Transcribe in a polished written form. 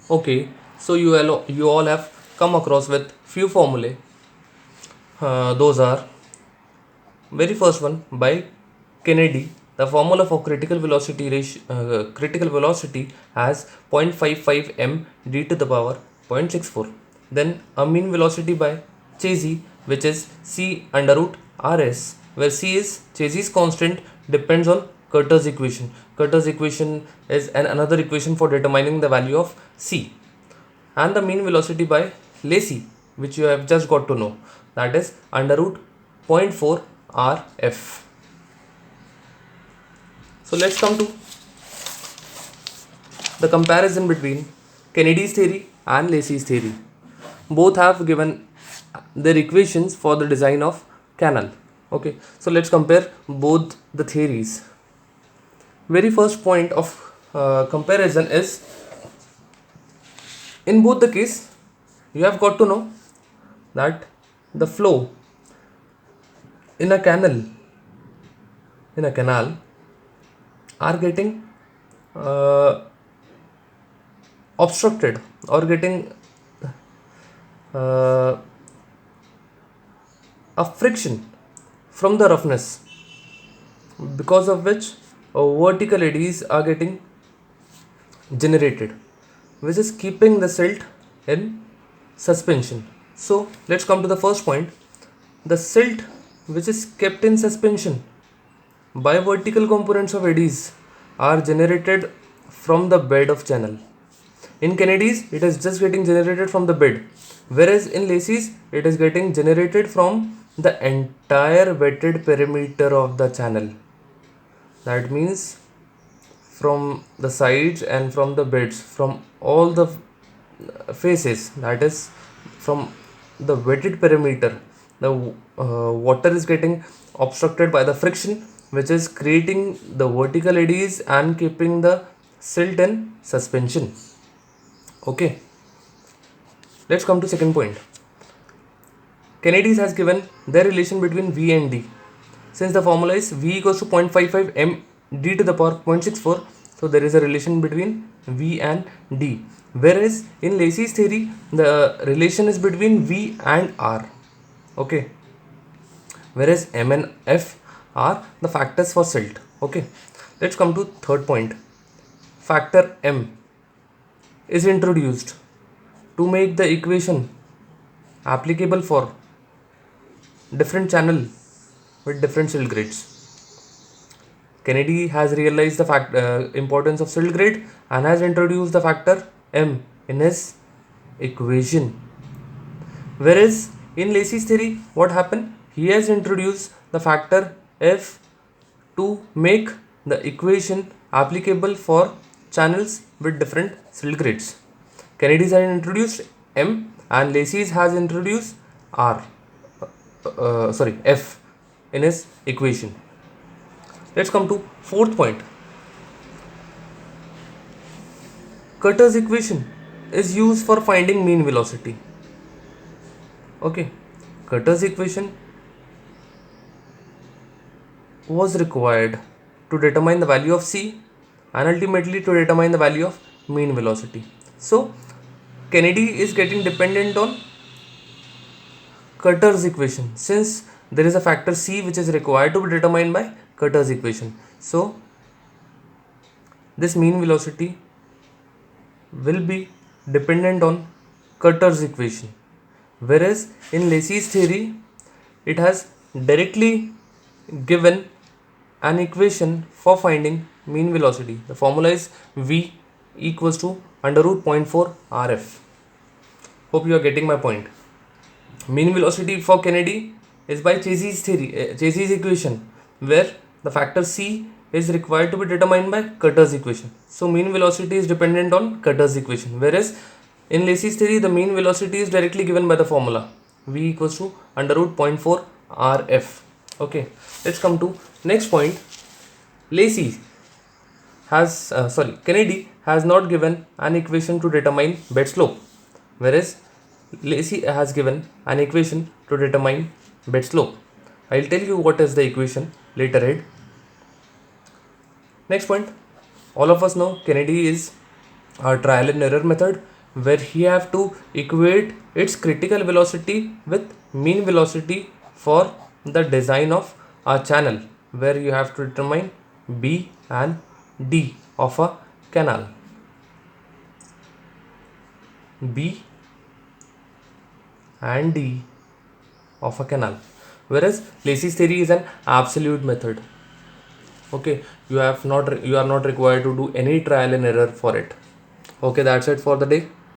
Okay, so you all have come across with few formulae. Those are very first one by Kennedy. The formula for critical velocity has 0.55 m d to the power 0.64. Then a mean velocity by Chesy, which is c under root rs, where c is Chesy's constant, depends on Cutter's equation. Cutter's equation is another equation for determining the value of c. And the mean velocity by Lacey, which you have just got to know, that is under root zero point 0.4 rf. So let's come to the comparison between Kennedy's theory and Lacey's theory. Both have given their equations for the design of canal. Okay, so let's compare both the theories. Very first point of comparison is, in both the case you have got to know that the flow in a canal are getting uh, obstructed or getting uh, a friction from the roughness, because of which vertical eddies are getting generated, which is keeping the silt in suspension. So let's come to the first point. The silt which is kept in suspension by vertical components of eddies are generated from the bed of channel. In Kennedy's, it is just getting generated from the bed, whereas in Lacey's, it is getting generated from the entire wetted perimeter of the channel. That means from the sides and from the beds, from all the faces, that is from the wetted perimeter, the water is getting obstructed by the friction, which is creating the vertical eddies and keeping the silt in suspension. Okay, let's come to second point. Kennedy's has given their relation between V and D. Since the formula is V equals to 0.55 m d to the power 0.64, so there is a relation between V and D. Whereas in Lacey's theory, the relation is between V and R. Okay, whereas M and F are the factors for silt. Okay, let's come to third point. Factor M is introduced to make the equation applicable for different channel with different silt grades. Kennedy has realized the importance of silt grade and has introduced the factor M in his equation. Whereas in Lacey's theory, what happened? He has introduced the factor F to make the equation applicable for channels with different silt grades. Kennedy's has introduced M and Lacey's has introduced F in his equation. Let's come to fourth point. Cutter's equation is used for finding mean velocity. Okay, Cutter's equation was required to determine the value of C and ultimately to determine the value of mean velocity. So Kennedy is getting dependent on Cutter's equation, since there is a factor C which is required to be determined by Cutter's equation. So this mean velocity will be dependent on Cutter's equation, whereas in Lacey's theory it has directly given an equation for finding mean velocity. The formula is V equals to under root 0.4 RF. Hope you are getting my point. Mean velocity for Kennedy is by Chesy's theory, Chesy's equation, where the factor C is required to be determined by Cutter's equation. So mean velocity is dependent on Cutter's equation, whereas in Lacey's theory the mean velocity is directly given by the formula V equals to under root 0.4 RF. Okay, let's come to next point. Kennedy has not given an equation to determine bed slope, whereas Lacey has given an equation to determine bed slope. I'll tell you what is the equation later ahead. Next point. All of us know Kennedy is a trial and error method, where he have to equate its critical velocity with mean velocity for the design of a channel, where you have to determine B and D of a canal. B and D of a canal, whereas Lacey's theory is an absolute method. Okay, you are not required to do any trial and error for it. Okay, that's it for the day.